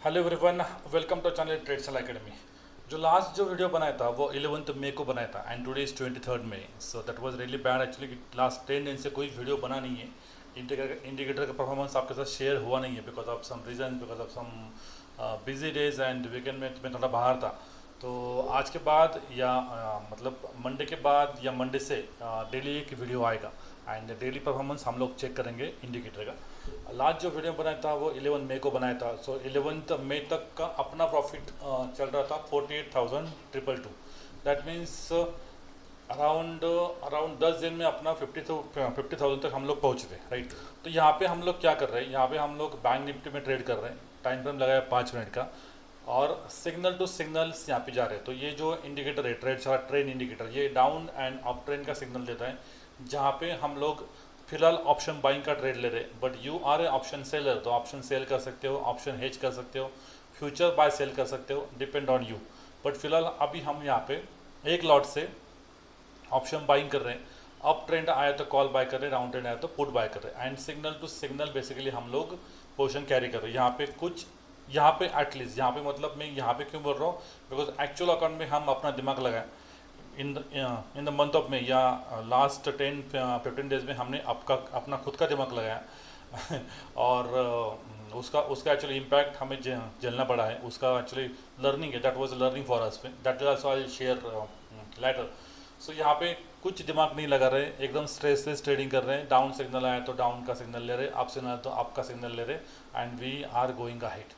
Hello everyone, welcome to channel Tradesal academy. जो last जो video बनाया था वो 11th मई को बनाया था and today is 23rd May. So that was really bad actually. Last 10 दिन से कोई वीडियो बना नहीं है। इंडिकेटर का परफॉर्मेंस आपके साथ शेयर हुआ नहीं है because of some reason, because of some busy days and weekend में मैं थोड़ा बाहर था। तो आज के बाद या मतलब मंडे के बाद या मंडे से डेली एक वीडियो आएगा एंड डेली परफॉर्मेंस हम लोग चेक करेंगे इंडिकेटर का। लास्ट जो वीडियो बनाया था वो 11 मई को बनाया था। सो 11 मई तक का अपना प्रॉफिट चल रहा था 48,222। दैट मीन्स अराउंड अराउंड 10 दिन में अपना 50,000 तक हम लोग पहुँच गए, राइट। तो यहाँ पे हम लोग क्या कर रहे हैं, यहाँ पे हम लोग बैंक निफ्टी में ट्रेड कर रहे हैं। टाइम फ्रेम लगाया 5 मिनट का और सिग्नल टू सिग्नल्स यहाँ पे जा रहे हैं। तो ये जो इंडिकेटर है ट्रेन इंडिकेटर, ये डाउन एंड अप ट्रेंड का सिग्नल देता है, जहाँ पे हम लोग फिलहाल ऑप्शन बाइंग का ट्रेड ले रहे हैं। But you are a option seller, तो ऑप्शन सेल कर सकते हो, ऑप्शन हेज कर सकते हो, फ्यूचर बाय सेल कर सकते हो, डिपेंड ऑन यू। बट फिलहाल अभी हम यहाँ पे एक लॉट से ऑप्शन बाइंग कर रहे हैं। अप ट्रेंड आया तो कॉल बाय कर रहे हैं, डाउन ट्रेंड आया तो पुट बाय कर रहे हैं and signal to signal basically हम लोग पोजीशन कैरी कर रहे हैं। यहाँ पे कुछ यहाँ पे एटलीस्ट यहाँ पे मतलब मैं यहाँ पे क्यों बोल रहा हूँ, बिकॉज एक्चुअल अकाउंट में हम अपना दिमाग लगाएं इन द मंथ ऑफ में या लास्ट 10-15 डेज में हमने अपना खुद का दिमाग लगाया और उसका उसका एक्चुअली इम्पैक्ट हमें झेलना पड़ा है। उसका एक्चुअली लर्निंग है, that was learning for us. That is also I share later. So यहाँ पे कुछ दिमाग नहीं लगा रहे, एकदम स्ट्रेसलेस ट्रेडिंग कर रहे हैं। डाउन सिग्नल आया तो डाउन का सिग्नल ले रहे, अप सिग्नल आया तो अप का सिग्नल ले रहे and we are going ahead.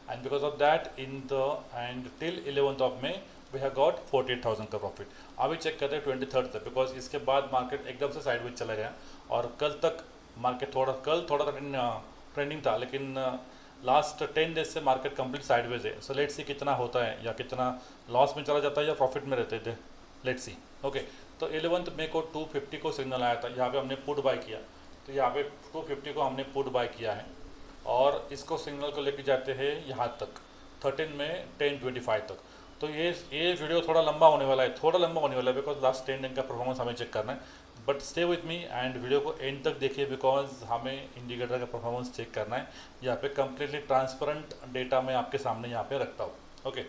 And because of that in the end till 11th of May we have got 48,000 का प्रॉफिट। अभी चेक करते हैं 23rd तक, बिकॉज इसके बाद मार्केट एकदम से साइडवेज चला गया और कल तक मार्केट कल थोड़ा ट्रेंडिंग था, लेकिन लास्ट 10 डेज से मार्केट कंप्लीट साइडवेज है। सो लेट्स सी कितना होता है, या कितना लॉस में चला जाता है या प्रॉफिट में रहते थे, लेट्स सी। ओके, तो 11th मई को 250 को सिग्नल आया था, यहाँ पे हमने पुट बाय किया। तो यहाँ पे 250 को हमने पुट बाय किया है और इसको सिग्नल को लेके जाते हैं यहाँ तक 13 में 10:25 तक। तो ये वीडियो थोड़ा लंबा होने वाला है, बिकॉज लास्ट 10 दिन का परफॉर्मेंस हमें चेक करना है। But stay with me and video को एंड तक देखिए, बिकॉज हमें इंडिकेटर का परफॉर्मेंस चेक करना है। यहाँ पे कम्प्लीटली ट्रांसपेरेंट डेटा मैं आपके सामने यहाँ पे रखता हूँ। ओके,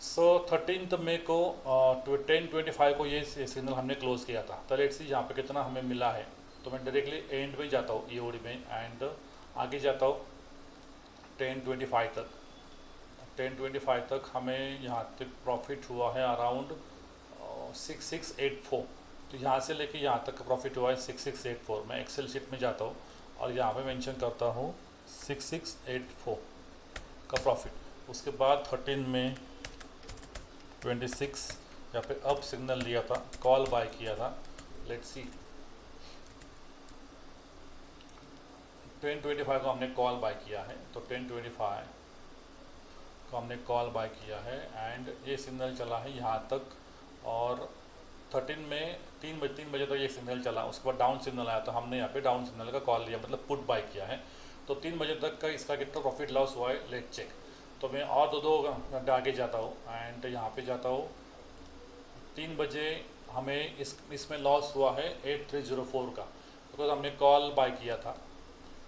सो 13 मई को 10:25 को ये सिग्नल हमने क्लोज किया था। तो लेट्स सी यहाँ पे कितना हमें मिला है। तो मैं डायरेक्टली एंड में जाता हूँ ईओडी में एंड आगे जाता हूँ 10:25 तक। 10:25 तक हमें यहाँ तक प्रॉफिट हुआ है अराउंड 6684। तो यहाँ से लेके यहाँ तक का प्रॉफिट हुआ है 6684। मैं एक्सेल शीट में जाता हूँ और यहाँ पे मेंशन करता हूँ 6684 का प्रॉफिट। उसके बाद 13 में 26 यहाँ पे अप सिग्नल लिया था, कॉल बाय किया था। लेट्स सी 10:25 को हमने कॉल बाय किया है। तो 10:25 को हमने कॉल बाय किया है एंड ये सिग्नल चला है यहाँ तक और 13 में 3 बजे तक ये सिग्नल चला। उसके बाद डाउन सिग्नल आया तो हमने यहाँ पे डाउन सिग्नल का कॉल लिया, मतलब पुट बाय किया है। तो 3 बजे तक का इसका कितना प्रॉफिट लॉस हुआ है, लेट चेक। तो मैं और दो घंटे आगे जाता हूँ एंड यहाँ पे जाता हूँ 3 बजे हमें इसमें लॉस हुआ है 8304 का, बिकॉज हमने कॉल बाय किया था।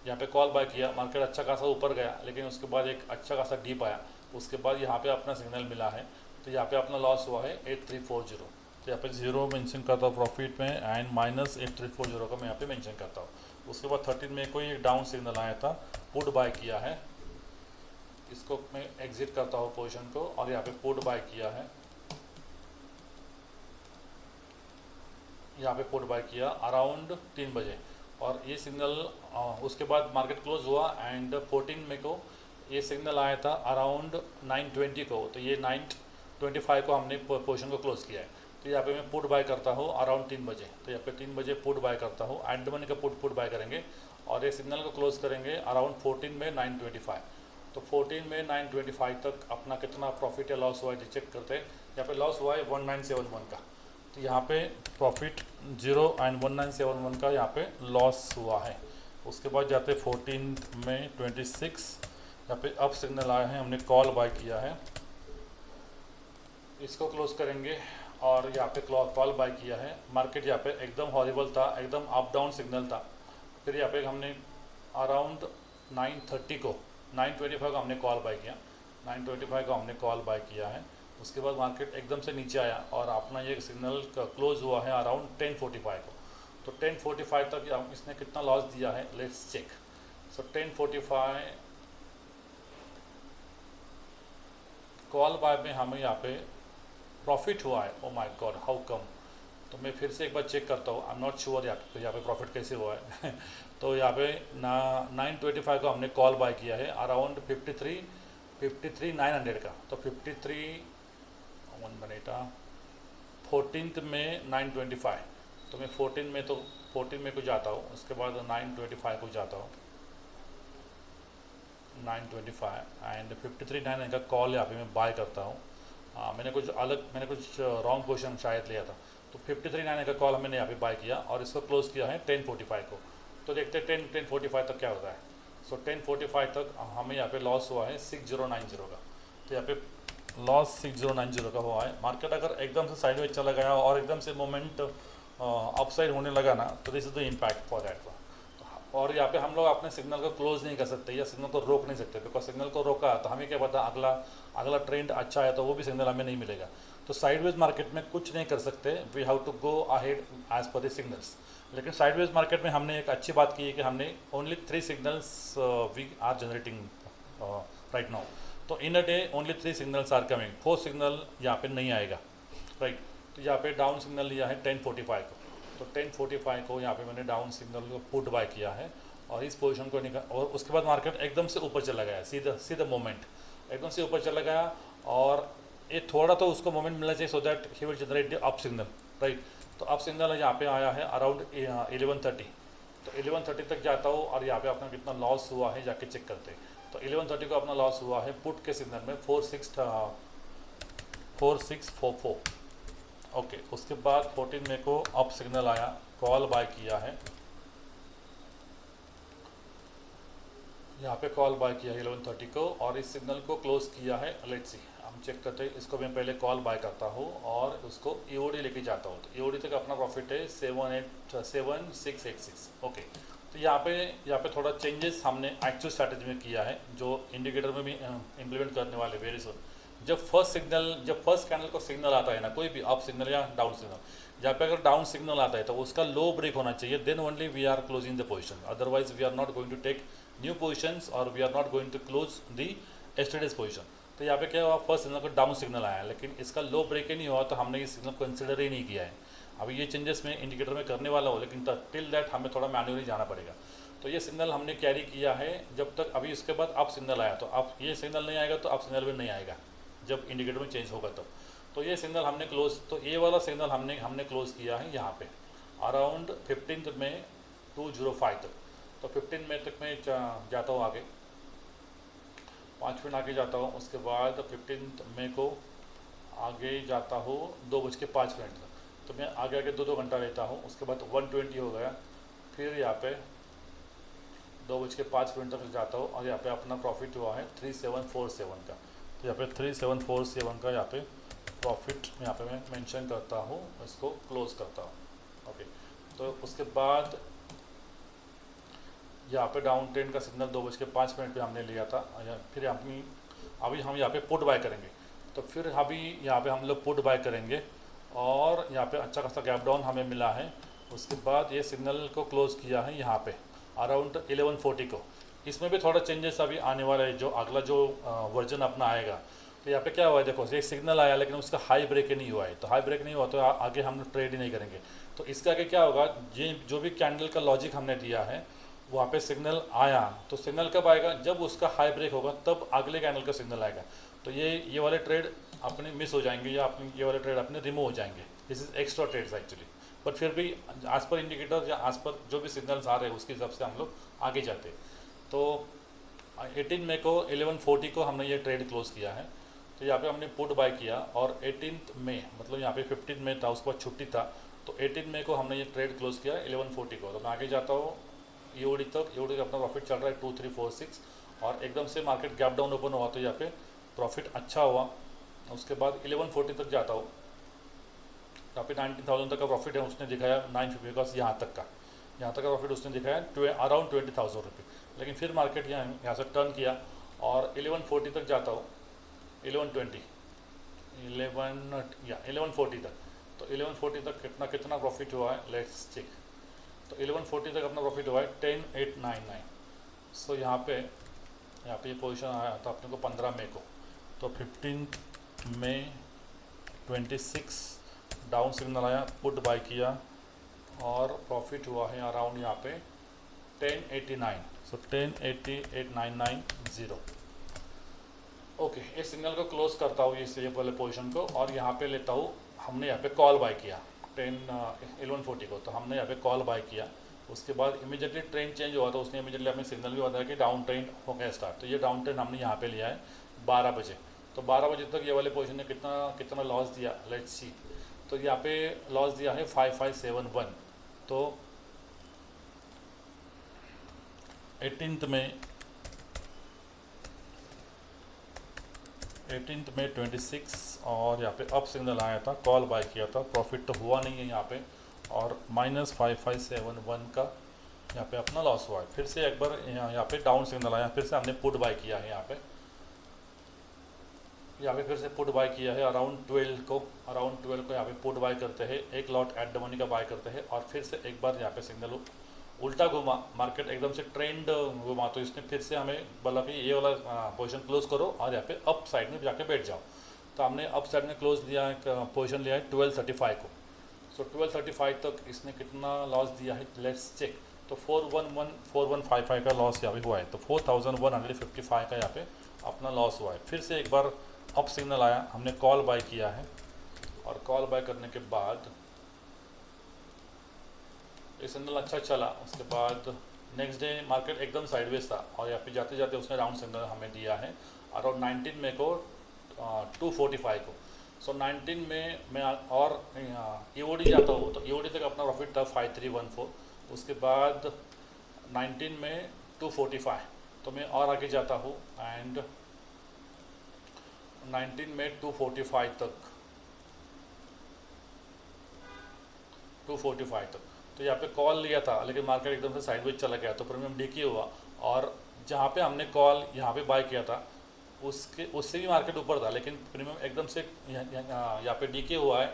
यहाँ पे कॉल बाय किया, मार्केट अच्छा खासा ऊपर गया, लेकिन उसके बाद एक अच्छा खासा डीप आया। उसके बाद यहाँ पे अपना सिग्नल मिला है, तो यहाँ पे अपना लॉस हुआ है 8340। तो यहाँ पे 0 मेंशन करता हूँ प्रॉफिट में एंड माइनस 8340 का मैं यहाँ पे मेंशन करता हूँ। उसके बाद 13 में कोई एक डाउन सिग्नल आया था, पुट बाय किया है। इसको मैं एग्जिट करता हूँ पोजीशन को और यहाँ पे पुट बाय किया है। यहाँ पे पुट बाय किया अराउंड 3 बजे और ये सिग्नल उसके बाद मार्केट क्लोज हुआ एंड 14 मई को ये सिग्नल आया था अराउंड 9:20 को। तो ये 9:25 को हमने पोजीशन को क्लोज किया है। तो यहाँ पे मैं पुट बाय करता हूँ अराउंड 3 बजे। तो यहाँ पे 3 बजे पुट बाय करता हूँ, एंड मनी का पुट बाय करेंगे और ये सिग्नल को क्लोज करेंगे अराउंड 14 में 9:25। तो 14 में 9:25 तक अपना कितना प्रॉफिट या लॉस हुआ है चेक करते हैं। यहाँ पे लॉस हुआ है 1971 का। तो यहाँ पे प्रॉफिट 0 एंड 1971 का यहाँ पे लॉस हुआ है। उसके बाद जाते 14 में 26, यहाँ पे अप सिग्नल आया है, हमने कॉल बाय किया है। इसको क्लोज करेंगे और यहाँ पे कॉल बाय किया है। मार्केट यहाँ पे एकदम हॉरिबल था, एकदम अप डाउन सिग्नल था। फिर यहाँ पे हमने अराउंड 9:30 को 925 को हमने कॉल बाय किया, 925 को हमने कॉल बाय किया है। उसके बाद मार्केट एकदम से नीचे आया और अपना ये सिग्नल क्लोज हुआ है अराउंड 1045 को। तो 1045 तक इसने कितना लॉस दिया है, let's check. So 1045 call buy में हमें यहाँ पे प्रॉफिट हुआ है। Oh my god, how come. तो मैं फिर से एक बार चेक करता हूँ, आई एम नॉट श्योर यहाँ पे प्रॉफिट कैसे हुआ है तो यहाँ पे 925 को हमने कॉल बाय किया है अराउंड 53,900 का। तो 14th में 925, तो मैं 14 में को जाता हूँ, उसके बाद 925 को जाता हूँ, 925 एंड 53,900 का कॉल यहाँ पे मैं बाय करता हूँ। मैंने कुछ रॉन्ग पोजीशन शायद लिया था, तो 53,900 का कॉल मैंने यहाँ पे बाय किया और इसको क्लोज किया है 1045 को। तो देखते हैं 1045 तक क्या होता है। सो 1045 तक हमें यहाँ पे लॉस हुआ है 6090 का। तो यहाँ पे लॉस 6090 का हुआ है। मार्केट अगर एकदम से साइडवेज चला गया और एकदम से मोमेंट अपसाइड होने लगा ना, तो this is the impact for that. और यहाँ पे हम लोग अपने सिग्नल को क्लोज नहीं कर सकते या सिग्नल को रोक नहीं सकते, बिकॉज सिग्नल को रोका तो हमें क्या पता अगला ट्रेंड अच्छा है तो वो भी सिग्नल हमें नहीं मिलेगा। तो साइडवेज मार्केट में कुछ नहीं कर सकते, we have to go ahead as per the signals. लेकिन साइडवेज मार्केट में हमने एक अच्छी बात की है कि हमने only 3 signals we are generating right now. तो in a day only 3 signals are coming, 4 signal यहाँ पे नहीं आएगा, राइट। तो यहाँ पे डाउन सिग्नल लिया है 1045 को। तो 1045 को यहाँ पे मैंने डाउन सिग्नल को पुट बाय किया है और इस पोजीशन को निकाल, और उसके बाद मार्केट एकदम से ऊपर चला गया, सीधा मोमेंट एकदम से ऊपर चला गया और ये थोड़ा तो उसको मोमेंट मिलना चाहिए so that he will generate the up signal, right. तो अप सिग्नल यहाँ पे आया है अराउंड 1130। तो 1130 तक जाता हूँ और यहाँ पे अपना कितना लॉस हुआ है जाके चेक करते हैं। तो 1130 को अपना लॉस हुआ है पुट के सिग्नल में 4644। ओके, उसके बाद 14 मई को अप सिग्नल आया, कॉल बाय किया है, यहाँ पे कॉल बाय किया है 1130 को और इस सिग्नल को क्लोज किया है। लेट्स सी, हम चेक करते हैं। इसको मैं पहले कॉल बाय करता हूँ और उसको ईओडी लेके जाता हूँ। तो ईओडी तक अपना प्रॉफिट है 7686। ओके, तो यहाँ पे थोड़ा चेंजेस हमने एक्चुअल स्ट्रैटेजी में किया है, जो इंडिकेटर में भी इम्प्लीमेंट करने वाले वेरी सुन। जब फर्स्ट कैंडल को सिग्नल आता है ना, कोई भी अप सिग्नल या डाउन सिग्नल, जहाँ पे अगर डाउन सिग्नल आता है तो उसका लो ब्रेक होना चाहिए, then only we are closing the position, otherwise we are not going to take new positions और we are not going to close the yesterday's position. तो यहाँ पे क्या हुआ, फर्स्ट सिग्नल को डाउन सिग्नल आया लेकिन इसका लो ब्रेक ही नहीं हुआ, तो हमने इस सिग्नल को कंसिडर ही नहीं किया है। अभी ये चेंजेस मैं इंडिकेटर में करने वाला हूँ, लेकिन टिल दैट हमें थोड़ा मैन्युअली जाना पड़ेगा। तो ये सिग्नल हमने कैरी किया है जब तक, अभी इसके बाद अप सिग्नल आया, तो अब ये सिग्नल नहीं आएगा तो अप सिग्नल भी नहीं आएगा जब इंडिकेटर में चेंज होगा तब। तो ये सिग्नल हमने क्लोज, तो ये वाला सिग्नल हमने क्लोज किया है यहाँ पे अराउंड 15 मई 205 तक। तो 15 मई तक मैं जाता हूँ आगे, 5 मिनट आगे जाता हूँ। उसके बाद 15 मई को आगे जाता हूँ 2:05 तक। तो मैं आगे 2 घंटा लेता हूँ। उसके बाद 120 हो गया, फिर यहाँ पे 2:05 तक जाता हूँ और यहाँ पे अपना प्रॉफिट हुआ है 3747 का। तो यहाँ पे 3747 का यहाँ पे प्रॉफिट यहाँ पे मैं मेंशन करता हूँ, इसको क्लोज करता हूँ। ओके, तो उसके बाद यहाँ पे डाउन ट्रेंड का सिग्नल 2:05 पे हमने लिया था। फिर अभी हम यहाँ पे पुट बाय करेंगे। तो फिर अभी यहाँ पे हम लोग पुट बाय करेंगे और यहाँ पे अच्छा खासा गैप डाउन हमें मिला है। उसके बाद ये सिग्नल को क्लोज किया है यहाँ पे अराउंड 1140 को। इसमें भी थोड़ा चेंजेस अभी आने वाला है, जो अगला जो वर्जन अपना आएगा। तो यहाँ पे क्या हुआ है, देखो ये सिग्नल आया लेकिन उसका हाई ब्रेक ही नहीं हुआ है। तो हाई ब्रेक नहीं हुआ तो आगे हम ट्रेड ही नहीं करेंगे। तो इसके आगे क्या होगा, जो भी कैंडल का लॉजिक हमने दिया है वहाँ पे सिग्नल आया, तो सिग्नल कब आएगा, जब उसका हाई ब्रेक होगा तब अगले कैंडल का सिग्नल आएगा। तो ये वाले ट्रेड अपने मिस हो जाएंगे या अपने ये वाले ट्रेड अपने रिमूव हो जाएंगे। This is extra trades actually, but फिर भी आज पर इंडिकेटर या आज पर जो भी सिग्नल्स आ रहे हैं उसके हिसाब से हम लोग आगे जाते हैं। तो 18 मई को 1140 को हमने ये ट्रेड क्लोज किया है। तो यहाँ पे हमने पुट बाय किया और 18 मई मतलब यहाँ पे 15 मई था, उसके बाद छुट्टी था। तो 18 मई को हमने ये ट्रेड क्लोज किया 1140 को। तो मैं आगे जाता हूँ ईओडी तक। ईओडी का अपना प्रॉफिट चल रहा है 2346 और एकदम से मार्केट गैप डाउन ओपन हुआ तो यहाँ पे प्रॉफिट अच्छा हुआ। उसके बाद 1140 तक जाता हूँ, यहाँ पे 19,000 तक का प्रॉफिट है, उसने दिखाया 950 का, यहाँ तक का प्रॉफिट उसने दिखाया अराउंड 20,000 रुपये। लेकिन फिर मार्केट यहाँ से टर्न किया और 1140 तक जाता हूँ, 1120 1140 तक। तो 1140 तक कितना प्रॉफिट हुआ है, लेट्स चेक। तो 1140 तक अपना प्रॉफिट हुआ है 10899। सो यहाँ पे ये पोजीशन आया था अपने को 15 मई को। तो 15 मई 26 डाउन सिग्नल आया, पुट बाय किया और प्रॉफिट हुआ है अराउंड यहाँ पे 1089। सो 1088,990। ओके, इस सिग्नल को क्लोज करता हूँ ये वाले पोजीशन को, और यहाँ पे लेता हूँ, हमने यहाँ पे कॉल बाय किया 1140 को, तो हमने यहाँ पे कॉल बाय किया। उसके बाद इमीडिएटली ट्रेंड चेंज हुआ, तो उसने इमीडिएटली हमें सिग्नल भी बताया कि डाउन ट्रेंड हो गया स्टार्ट। तो ये डाउन ट्रेंड हमने यहाँ पे लिया है 12 बजे। तो 12 बजे तक ये वाले पोजीशन ने कितना लॉस दिया, लेट्स सी। तो यहाँ पे लॉस दिया है 5571। तो 18 मई 26 और यहाँ पे अप सिग्नल आया था, कॉल बाय किया था, प्रॉफिट तो हुआ नहीं है यहाँ पे, और -5571 का यहाँ पे अपना लॉस हुआ है। फिर से एक बार यहाँ पे डाउन सिग्नल आया, फिर से हमने पुट बाय किया है यहाँ पे फिर से पुट बाय किया है अराउंड 12 को यहाँ पे पुट बाय करते हैं, एक लॉट एट द मनी का बाय करते हैं, और फिर से एक बार यहाँ पे सिग्नल उल्टा घुमा, मार्केट एकदम से ट्रेंड घुमा, तो इसने फिर से हमें बोला कि ये वाला पोजीशन क्लोज करो और यहाँ पे अप साइड में जाके बैठ जाओ। तो हमने अप साइड में क्लोज दिया है, पोजीशन लिया है 1235 को। सो 1235 तक इसने कितना लॉस दिया है, लेट्स चेक। तो 4155 का लॉस यहाँ पे हुआ है। तो 4155 का यहाँ पे अपना लॉस हुआ है। फिर से एक बार अप सिग्नल आया, हमने कॉल बाय किया है, और कॉल बाय करने के बाद ये सिग्नल अच्छा चला। उसके बाद नेक्स्ट डे मार्केट एकदम साइडवेज था, और यहाँ पे जाते जाते उसने राउंड सिग्नल हमें दिया है अराउंड 19 मई को 245 को। सो 19 में मैं और ईओडी जाता हूँ, तो ईओडी तक अपना प्रॉफिट था 5314। उसके बाद 19 में 245, तो मैं और आगे जाता हूँ एंड 19 में 245 तक। तो यहाँ पे कॉल लिया था, लेकिन मार्केट एकदम से साइडवेज चला गया, तो प्रीमियम डीके हुआ, और जहाँ पे हमने कॉल यहाँ पे बाय किया था उससे भी मार्केट ऊपर था, लेकिन प्रीमियम एकदम से यहाँ पे डीके हुआ है।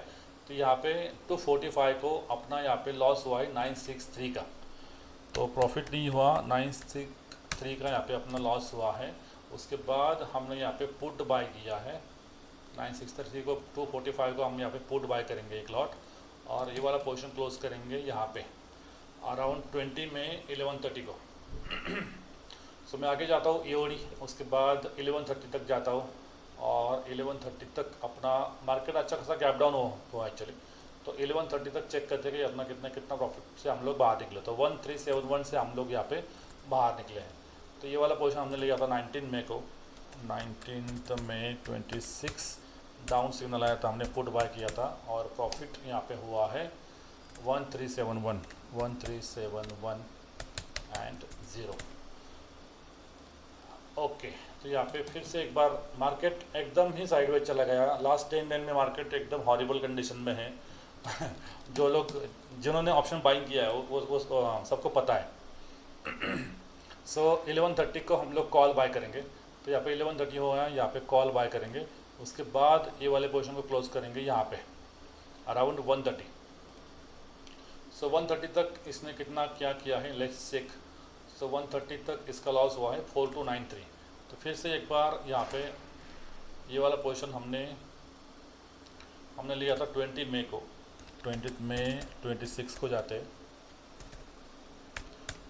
तो यहाँ पे 245 को अपना यहाँ पे लॉस हुआ है 963 का, तो प्रॉफिट नहीं हुआ, 963 का यहाँ पे अपना लॉस हुआ है। उसके बाद हमने यहाँ पे पुट बाय किया है 963 को, 245 को हम यहाँ पे पुट बाय करेंगे एक लॉट, और ये वाला पोजीशन क्लोज करेंगे यहाँ पे अराउंड 20 में 1130 को। सो मैं आगे जाता हूँ ईओडी, उसके बाद 1130 तक जाता हूँ, और 1130 तक अपना मार्केट अच्छा खासा गैप डाउन हो एक्चुअली। तो 1130 तक चेक करते कि अपना कितना प्रॉफिट से हम लोग बाहर निकले। तो 1371 से हम लोग यहाँ पे बाहर निकले हैं। तो ये वाला पोजीशन हमने लिया था 19 मई को, 19 मई 26 डाउन सिग्नल आया था, हमने पुट बाय किया था, और प्रॉफिट यहाँ पे हुआ है 1371 एंड 0। ओके, तो यहाँ पे फिर से एक बार मार्केट एकदम ही साइडवेज चला गया। लास्ट 10 दिन में मार्केट एकदम हॉरिबल कंडीशन में है। जो लोग जिन्होंने ऑप्शन बाइंग किया है वो सबको पता है। सो 1130 को हम लोग कॉल बाय करेंगे। तो यहाँ पे 1130 हो गया, यहाँ पे कॉल बाय करेंगे। उसके बाद ये वाले पोजीशन को क्लोज करेंगे यहाँ पे अराउंड 130। सो 130 तक इसने क्या किया है, लेट्स चेक। सो 130 तक इसका लॉस हुआ है 4293। तो फिर से एक बार यहाँ पे ये वाला पोजीशन हमने लिया था 20 मई को, 20 मई 26 को जाते हैं।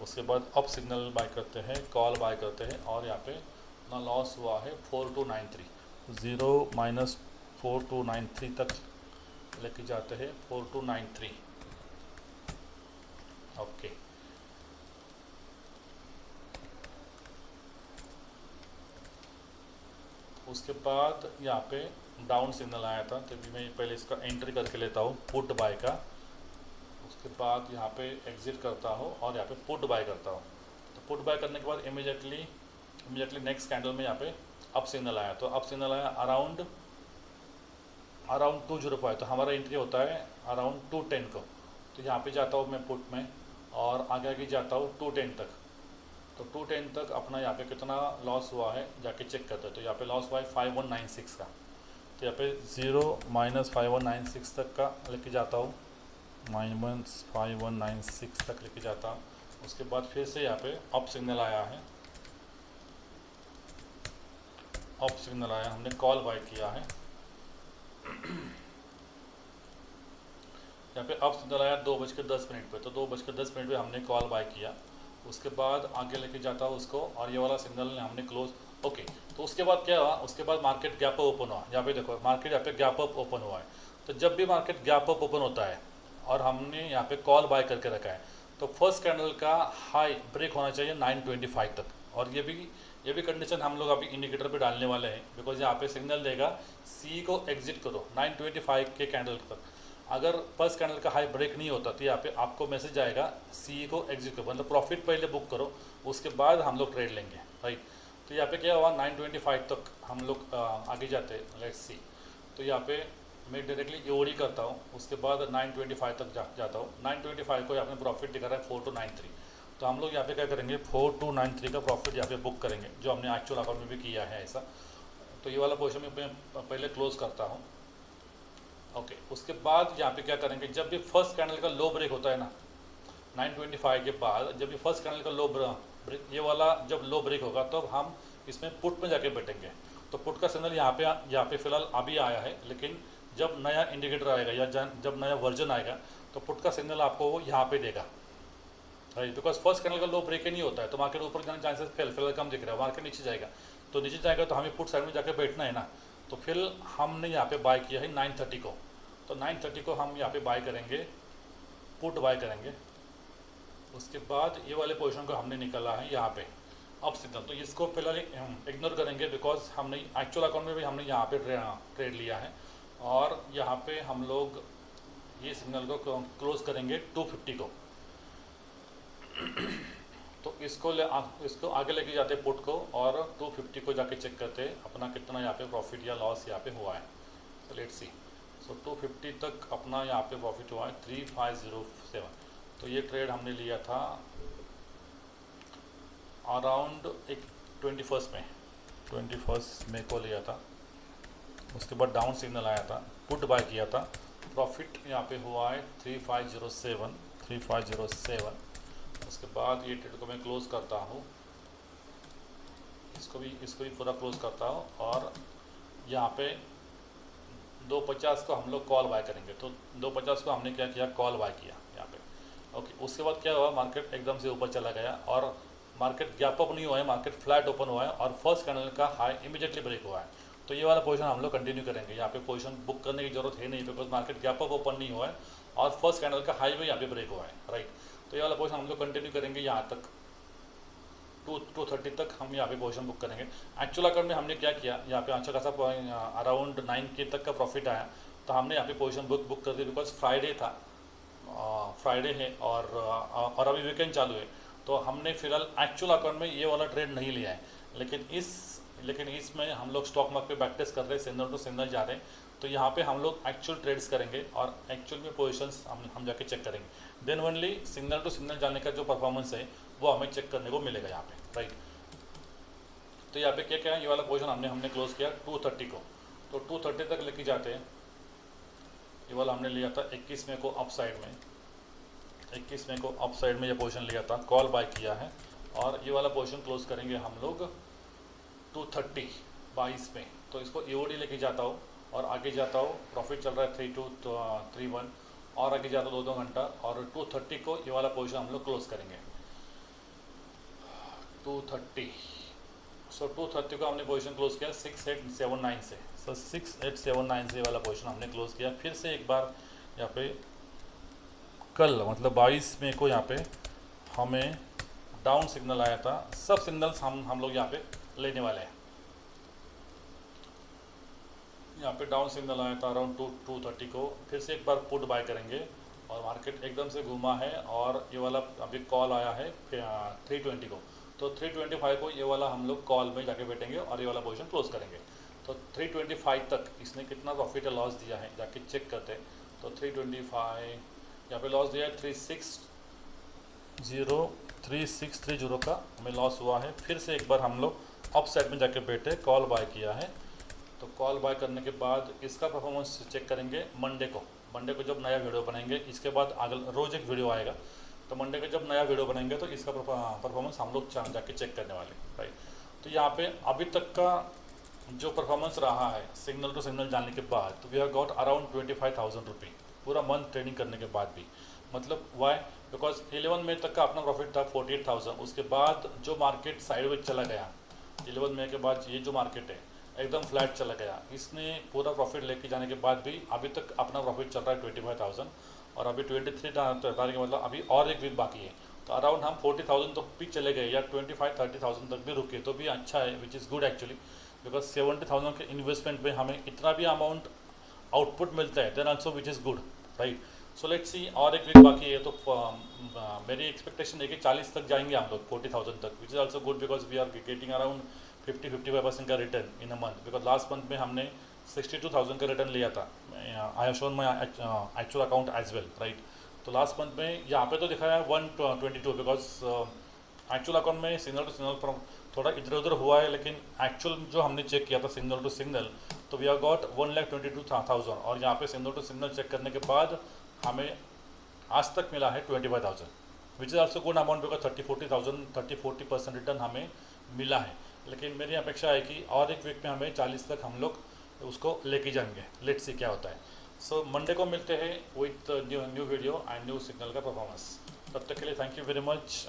उसके बाद अप सिग्नल बाय करते हैं, कॉल बाय करते हैं, और यहाँ पे अपना लॉस हुआ है 4293। 0 माइनस 4293 तक लेके जाते हैं 4293। ओके, उसके बाद यहाँ पे डाउन सिग्नल आया था, तभी मैं पहले इसका एंट्री करके लेता हूँ पुट बाय का। उसके बाद यहाँ पे एग्जिट करता हूँ और यहाँ पे पुट बाय करता हूँ। तो पुट बाय करने के बाद इमीडिएटली नेक्स्ट कैंडल में यहाँ पे अप सिग्नल आया। तो अप सिग्नल आया अराउंड 205। तो हमारा एंट्री होता है अराउंड 210 को। तो यहाँ पे जाता हूँ मैं पुट में, और आगे जाता हूँ 210 तक। तो 210 तक अपना यहाँ पे कितना लॉस हुआ है जाके चेक करते हैं। तो यहाँ पे लॉस हुआ है 5196 का। तो यहाँ पे 0 - 5196 तक का लेके जाता हूँ, -5196 तक लेके जाता हूँ। उसके बाद फिर से यहाँ पे अप सिग्नल आया है, अप सिग्नल आया, हमने कॉल बाय किया है। यहाँ पे अप सिग्नल आया 2:10 पे, तो 2:10 पे हमने कॉल बाय किया। उसके बाद आगे लेके जाता हूँ उसको, और ये वाला सिग्नल हमने क्लोज। ओके, तो उसके बाद क्या हुआ, उसके बाद मार्केट गैप अप ओपन हुआ। यहाँ पे देखो मार्केट यहाँ पे गैप अप ओपन हुआ है। तो जब भी मार्केट गैप अप ओपन होता है और हमने यहाँ पे कॉल बाय करके रखा है, तो फर्स्ट कैंडल का हाई ब्रेक होना चाहिए 925 तक। और ये भी कंडीशन हम लोग अभी इंडिकेटर पे डालने वाले हैं, बिकॉज यहाँ पे सिग्नल देगा सी को एग्जिट करो 925 के कैंडल तक। अगर फर्स्ट कैंडल का हाई ब्रेक नहीं होता तो यहाँ पे आपको मैसेज आएगा सी को एग्जिट करो, मतलब प्रॉफिट पहले बुक करो, उसके बाद हम लोग ट्रेड लेंगे, राइट। तो यहाँ पे क्या हुआ, 925 तक हम लोग आगे जाते हैं, लेट्स सी। तो यहाँ पे मैं डायरेक्टली ईओडी करता हूँ, उसके बाद 925 तक जाता हूँ। 925 को यहाँ पे प्रॉफिट दिखा रहा है 4293। तो हम लोग यहाँ पे क्या करेंगे, 4293 का प्रॉफिट यहाँ पे बुक करेंगे, जो हमने एक्चुअल अकाउंट में भी किया है ऐसा। तो ये वाला पोर्शन में पहले क्लोज करता हूँ। ओके, उसके बाद यहाँ पे क्या करेंगे, जब भी फर्स्ट कैंडल का लो ब्रेक होता है ना 925 के बाद, जब भी फर्स्ट कैंडल का लो ब्रेक, ये वाला जब लो ब्रेक होगा तब तो हम इसमें पुट में जाके बैठेंगे। तो पुट का सिग्नल यहाँ पे फिलहाल अभी आया है, लेकिन जब नया इंडिकेटर आएगा या जब नया वर्जन आएगा तो पुट का सिग्नल आपको वो यहाँ पे देगा, राइट। बिकॉज फर्स्ट कैंडल का लो ब्रेक ही नहीं होता है तो मार्केट ऊपर जाने चांसेस फिलहाल कम दिख रहा है। मार्केट नीचे जाएगा, तो नीचे जाएगा तो हमें पुट साइड में जाके बैठना है ना। तो फिर हमने यहाँ पे बाय किया है 930 को, तो 930 को हम यहाँ पे बाय करेंगे, पुट बाय करेंगे। उसके बाद ये वाले पोजीशन को हमने निकाला है यहाँ पे अप सिग्नल, तो इसको फिलहाल इग्नोर करेंगे, बिकॉज हमने एक्चुअल अकाउंट में भी हमने यहाँ पे ट्रेड लिया है। और यहाँ पे हम लोग ये सिग्नल को क्लोज करेंगे 250 को। तो इसको आगे लेके जाते पुट को, और 250 को जाके चेक करते अपना कितना यहाँ पे प्रॉफिट या लॉस यहाँ पे हुआ है। तो लेट्स सी। सो 250 तक अपना यहाँ पे प्रॉफिट हुआ है 3507। तो ये ट्रेड हमने लिया था अराउंड 21 मई को लिया था। उसके बाद डाउन सिग्नल आया था, पुट बाय किया था, प्रॉफिट यहाँ पे हुआ है 3507। उसके बाद ये ट्रेड को मैं क्लोज करता हूँ, इसको भी पूरा क्लोज करता हूँ। और यहाँ पे 250 को हम लोग कॉल बाय करेंगे। तो 250 को हमने क्या किया, कॉल बाय किया यहाँ पे। ओके, उसके बाद क्या हुआ, मार्केट एकदम से ऊपर चला गया और मार्केट गैप अप नहीं हुआ है, मार्केट फ्लैट ओपन हुआ है और फर्स्ट कैंडल का हाई इमीडिएटली ब्रेक हुआ है। तो ये वाला पोजीशन हम लोग कंटिन्यू करेंगे। यहाँ पे पोजीशन बुक करने की जरूरत है नहीं, because market gap up open नहीं हुआ है और फर्स्ट कैंडल का हाई भी यहाँ पे ब्रेक हुआ है, राइट। तो ये वाला पोजीशन हम लोग कंटिन्यू करेंगे यहाँ तक, 230 तक हम यहाँ पे पोजीशन बुक करेंगे। एक्चुअल अकाउंट में हमने क्या किया, यहाँ पे अच्छा खासा अराउंड 9K तक का प्रॉफिट आया, तो हमने यहाँ पे पोजीशन बुक कर दी, बिकॉज फ्राइडे था, फ्राइडे है और अभी वीकेंड चालू है। तो हमने फिलहाल एक्चुअल अकाउंट में ये वाला ट्रेड नहीं लिया है, लेकिन इसमें हम लोग स्टॉक मार्केट पे बैक टेस्ट कर रहे हैं, सिग्नल टू सिग्नल जा रहे हैं। तो यहाँ पे हम लोग एक्चुअल ट्रेड्स करेंगे और एक्चुअल में पोजीशंस हम जाके चेक करेंगे, then only signal to signal जाने का जो परफॉर्मेंस है वो हमें चेक करने को मिलेगा यहाँ पे, राइट। तो यहाँ पे क्या क्या है, ये वाला पोजीशन हमने क्लोज किया 230 को। तो 230 तक लेके जाते हैं। ये वाला हमने लिया था 21 मई को अप साइड में, 21 मई को अप साइड में ये पोजीशन लिया था, कॉल बाय किया है। और ये वाला पोजीशन क्लोज करेंगे हम लोग 230 22 में। तो इसको ईओडी लेके जाता हूँ और आगे जाता हूँ, प्रॉफिट चल रहा है 3231 और आगे जाता हूँ 2 घंटा, और 230 को ये वाला पोजीशन हम लोग क्लोज करेंगे 230। सो 230 को हमने पोजीशन क्लोज किया 6879 से। सो 6879 से वाला पोजीशन हमने क्लोज किया। फिर से एक बार यहाँ पे कल मतलब 22 मई को यहाँ पे हमें डाउन सिग्नल आया था। सब सिग्नल्स हम लोग यहाँ पे लेने वाले हैं। यहाँ पे डाउन सिग्नल आया था अराउंड 230 को, फिर से एक बार पुट बाय करेंगे और मार्केट एकदम से घूमा है और ये वाला अभी कॉल आया है 320 को। तो 325 को ये वाला हम लोग कॉल में जाके बैठेंगे और ये वाला पोजीशन क्लोज करेंगे। तो 325 तक इसने कितना प्रॉफिट या लॉस दिया है जाके चेक करते हैं। तो 325 यहाँ पे लॉस दिया है 3630 का हमें लॉस हुआ है। फिर से एक बार हम लोग अप साइड में जाके बैठे कॉल बाय किया है। तो कॉल बाय करने के बाद इसका परफॉर्मेंस चेक करेंगे मंडे को जब नया वीडियो बनाएंगे। इसके बाद अगला रोज़ एक वीडियो आएगा, तो मंडे को जब नया वीडियो बनाएंगे तो इसका परफॉर्मेंस हम लोग जाके चेक करने वाले, राइट। तो यहाँ पे अभी तक का जो परफॉर्मेंस रहा है सिग्नल टू सिग्नल जाने के बाद, तो वी हैव गॉट अराउंड 25,000 रुपी पूरा मंथ ट्रेडिंग करने के बाद भी। मतलब वाई, बिकॉज 11 मई तक का अपना प्रॉफिट था 48,000। उसके बाद जो मार्केट साइडवेज चला गया 11 मई के बाद, ये जो मार्केट है एकदम फ्लैट चला गया, इसने पूरा प्रॉफिट लेके जाने के बाद भी अभी तक अपना प्रॉफिट चल रहा है 25,000। और अभी 23 तारीख मतलब अभी और एक वीक बाकी है, तो अराउंड हम 40,000 तक भी चले गए या 25-30,000 तक भी रुके तो भी अच्छा है, विच इज़ गुड एक्चुअली। बिकॉज 70,000 के इन्वेस्टमेंट पे हमें इतना भी अमाउंट आउटपुट मिलता है, then also which is good, right. So let's see, और एक वीक बाकी है, तो मेरी एक्सपेक्टेशन है कि 40 तक जाएंगे हम लोग 40,000 तक, which is also good because we are getting around 50-55% का return in a month. Because last month में हमने 62,000 का रिटर्न लिया था। I have shown my actual account as well, right. तो लास्ट मंथ में यहाँ पे तो दिखाया 122, बिकॉज एक्चुअल अकाउंट में सिग्नल टू सिग्नल थोड़ा इधर उधर हुआ है, लेकिन एक्चुअल जो हमने चेक किया था सिग्नल टू सिग्नल, तो वी आर गॉट 1,22,000। और यहाँ पे सिग्नल टू सिग्नल चेक करने के बाद हमें आज तक मिला है 25,000, विच is also good amount because 30-40% return हमें मिला है। लेकिन मेरी अपेक्षा है कि और एक वीक में हमें 40 तक हम लोग उसको लेके जाएंगे। लेट्स सी क्या होता है। सो मंडे को मिलते हैं with new video and new signal का परफॉर्मेंस। तब तक के लिए थैंक यू वेरी मच।